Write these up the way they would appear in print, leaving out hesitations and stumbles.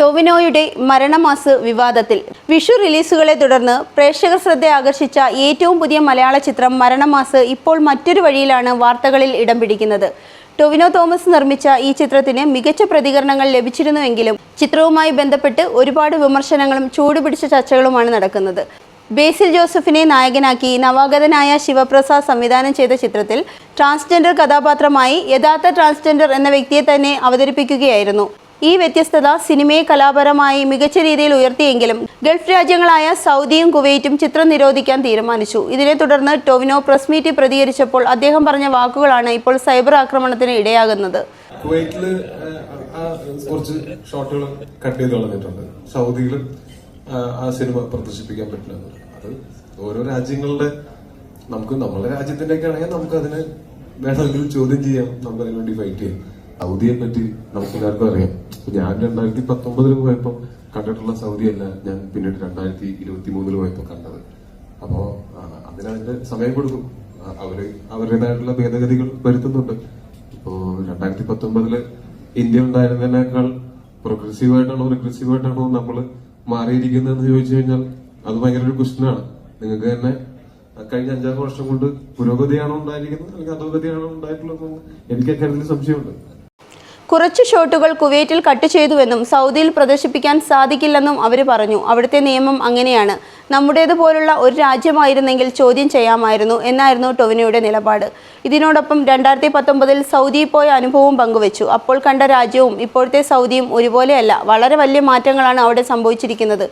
ടൊവിനോയുടെ മരണമാസ് വിവാദത്തിൽ. വിഷു റിലീസുകളെ തുടർന്ന് പ്രേക്ഷക ശ്രദ്ധ ആകർഷിച്ച ഏറ്റവും പുതിയ മലയാള ചിത്രം മരണമാസ് ഇപ്പോൾ മറ്റൊരു വഴിയിലാണ് വാർത്തകളിൽ ഇടം പിടിക്കുന്നത്. ടൊവിനോ തോമസ് നിർമ്മിച്ച ഈ ചിത്രത്തിന് മികച്ച പ്രതികരണങ്ങൾ ലഭിച്ചിരുന്നുവെങ്കിലും ചിത്രവുമായി ബന്ധപ്പെട്ട് ഒരുപാട് വിമർശനങ്ങളും ചൂടുപിടിച്ച ചർച്ചകളുമാണ് നടക്കുന്നത്. ബേസിൽ ജോസഫിനെ നായകനാക്കി നവാഗതനായ ശിവപ്രസാദ് സംവിധാനം ചെയ്ത ചിത്രത്തിൽ ട്രാൻസ്ജെൻഡർ കഥാപാത്രമായി യഥാർത്ഥ ട്രാൻസ്ജെൻഡർ എന്ന വ്യക്തിയെ തന്നെ അവതരിപ്പിക്കുകയായിരുന്നു. ഈ വ്യത്യസ്തത സിനിമയെ കലാപരമായി മികച്ച രീതിയിൽ ഉയർത്തിയെങ്കിലും ഗൾഫ് രാജ്യങ്ങളായ സൗദിയും കുവൈറ്റും ചിത്രം നിരോധിക്കാൻ തീരുമാനിച്ചു. ഇതിനെ തുടർന്ന് ടൊവിനോ പ്രസ് മീറ്റിൽ പ്രതികരിച്ചപ്പോൾ അദ്ദേഹം പറഞ്ഞ വാക്കുകളാണ് ഇപ്പോൾ സൈബർ ആക്രമണത്തിന് ഇടയാകുന്നത്. കുവൈറ്റില് കുറച്ച് ഷോട്ടുകൾ കട്ട് ചെയ്ത് കളഞ്ഞിട്ടുണ്ട്. സൗദിയിലും ആ സിനിമ പ്രദർശിപ്പിക്കാൻ പറ്റില്ല. അത് ഓരോ രാജ്യങ്ങളുടെ നമ്മുടെ രാജ്യത്തിന്റെ ഒക്കെ ആണെങ്കിൽ നമുക്ക് അതിനെ വേണമെങ്കിലും ചോദ്യം ചെയ്യാം, നമുക്ക് അതിനു വേണ്ടി ഫൈറ്റ് ചെയ്യാം. സൗദിയെ പറ്റി നമുക്ക് എല്ലാവർക്കും അറിയാം. ഞാൻ 2019 പോയപ്പോ കണ്ടിട്ടുള്ള സൗദി അല്ല ഞാൻ പിന്നീട് 2023 പോയപ്പോ കണ്ടത്. അപ്പോ അതിന്റെ സമയം കൊടുക്കും. അവരുടേതായിട്ടുള്ള ഭേദഗതികൾ വരുത്തുന്നുണ്ട്. ഇപ്പോ 2019 ഇന്ത്യ ഉണ്ടായിരുന്നതിനേക്കാൾ പ്രോഗ്രസീവായിട്ടാണോ റിഗ്രസീവായിട്ടാണോ നമ്മൾ മാറിയിരിക്കുന്നതെന്ന് ചോദിച്ചു കഴിഞ്ഞാൽ അത് ഭയങ്കര ഒരു ക്വസ്റ്റ്യനാണ്. നിങ്ങൾക്ക് തന്നെ കഴിഞ്ഞ 5-6 വർഷം കൊണ്ട് പുരോഗതിയാണോ ഉണ്ടായിരിക്കുന്നത് അല്ലെങ്കിൽ അധോഗതിയാണോ ഉണ്ടായിട്ടുള്ളത് എനിക്ക് അക്കാര്യത്തിൽ സംശയമുണ്ട്. കുറച്ച് ഷോട്ടുകൾ കുവൈറ്റിൽ കട്ട് ചെയ്തുവെന്നും സൗദിയിൽ പ്രദർശിപ്പിക്കാൻ സാധിക്കില്ലെന്നും അവർ പറഞ്ഞു. അവിടുത്തെ നിയമം അങ്ങനെയാണ്. നമ്മുടേതുപോലുള്ള ഒരു രാജ്യമായിരുന്നെങ്കിൽ ചോദ്യം ചെയ്യാമായിരുന്നു എന്നായിരുന്നു ടൊവിനോയുടെ നിലപാട്. ഇതിനോടൊപ്പം 2019 സൗദിയിൽ പോയ അനുഭവവും പങ്കുവച്ചു. അപ്പോൾ കണ്ട രാജ്യവും ഇപ്പോഴത്തെ സൗദിയും ഒരുപോലെയല്ല. വളരെ വലിയ മാറ്റങ്ങളാണ് അവിടെ സംഭവിച്ചിരിക്കുന്നത്.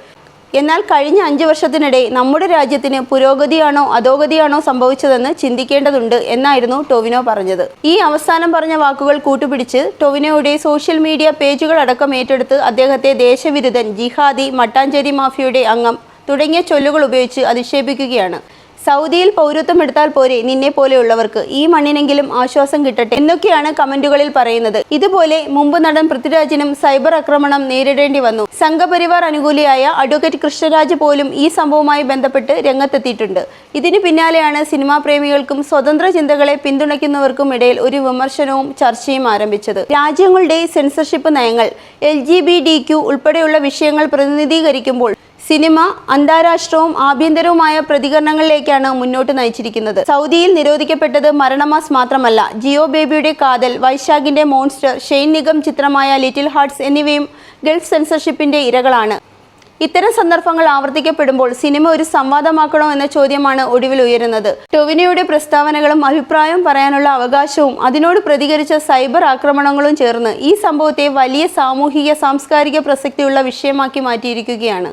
എന്നാൽ കഴിഞ്ഞ 5 വർഷത്തിനിടെ നമ്മുടെ രാജ്യത്തിന് പുരോഗതിയാണോ അധോഗതിയാണോ സംഭവിച്ചതെന്ന് ചിന്തിക്കേണ്ടതുണ്ട് എന്നായിരുന്നു ടൊവിനോ പറഞ്ഞത്. ഈ അവസാനം പറഞ്ഞ വാക്കുകൾ കൂട്ടുപിടിച്ച് ടൊവിനോയുടെ സോഷ്യൽ മീഡിയ പേജുകൾ അടക്കം ഏറ്റെടുത്ത് അദ്ദേഹത്തെ ദേശവിരുദ്ധൻ, ജിഹാദി, മട്ടാഞ്ചേരി മാഫിയയുടെ അംഗം തുടങ്ങിയ ചൊല്ലുകൾ ഉപയോഗിച്ച് അധിക്ഷേപിക്കുകയാണ്. സൗദിയിൽ പൗരത്വം എടുത്താൽ പോരെ നിന്നെ പോലെയുള്ളവർക്ക്, ഈ മണ്ണിനെങ്കിലും ആശ്വാസം കിട്ടട്ടെ എന്നൊക്കെയാണ് കമന്റുകളിൽ പറയുന്നത്. ഇതുപോലെ മുമ്പ് നടൻ പൃഥ്വിരാജിനും സൈബർ ആക്രമണം നേരിടേണ്ടി വന്നു. സംഘപരിവാർ അനുകൂലിയായ അഡ്വക്കേറ്റ് കൃഷ്ണരാജ് പോലും ഈ സംഭവവുമായി ബന്ധപ്പെട്ട് രംഗത്തെത്തിയിട്ടുണ്ട്. ഇതിന് പിന്നാലെയാണ് സിനിമാ പ്രേമികൾക്കും സ്വതന്ത്ര ചിന്തകളെ പിന്തുണയ്ക്കുന്നവർക്കും ഇടയിൽ ഒരു വിമർശനവും ചർച്ചയും ആരംഭിച്ചത്. രാജ്യങ്ങളുടെ സെൻസർഷിപ്പ് നയങ്ങൾ, LGBTQ ഉൾപ്പെടെയുള്ള വിഷയങ്ങൾ പ്രതിനിധീകരിക്കുമ്പോൾ സിനിമ അന്താരാഷ്ട്രവും ആഭ്യന്തരവുമായ പ്രതികരണങ്ങളിലേക്കാണ് മുന്നോട്ട് നയിച്ചിരിക്കുന്നത്. സൗദിയിൽ നിരോധിക്കപ്പെട്ടത് മരണമാസ് മാത്രമല്ല, ജിയോ ബേബിയുടെ കാതൽ, വൈശാഖിന്റെ മോൺസ്റ്റർ, ഷെയ്ൻ നിഗം ചിത്രമായ ലിറ്റിൽ ഹാർട്ട്സ് എന്നിവയും ഗൾഫ് സെൻസർഷിപ്പിന്റെ ഇരകളാണ്. ഇത്തരം സന്ദർഭങ്ങൾ ആവർത്തിക്കപ്പെടുമ്പോൾ സിനിമ ഒരു സംവാദമാക്കണോ എന്ന ചോദ്യമാണ് ഒടുവിൽ ഉയരുന്നത്. ടൊവിനോയുടെ പ്രസ്താവനകളും അഭിപ്രായവും പറയാനുള്ള അവകാശവും അതിനോട് പ്രതികരിച്ച സൈബർ ആക്രമണങ്ങളും ചേർന്ന് ഈ സംഭവത്തെ വലിയ സാമൂഹിക സാംസ്കാരിക പ്രസക്തിയുള്ള വിഷയമാക്കി മാറ്റിയിരിക്കുകയാണ്.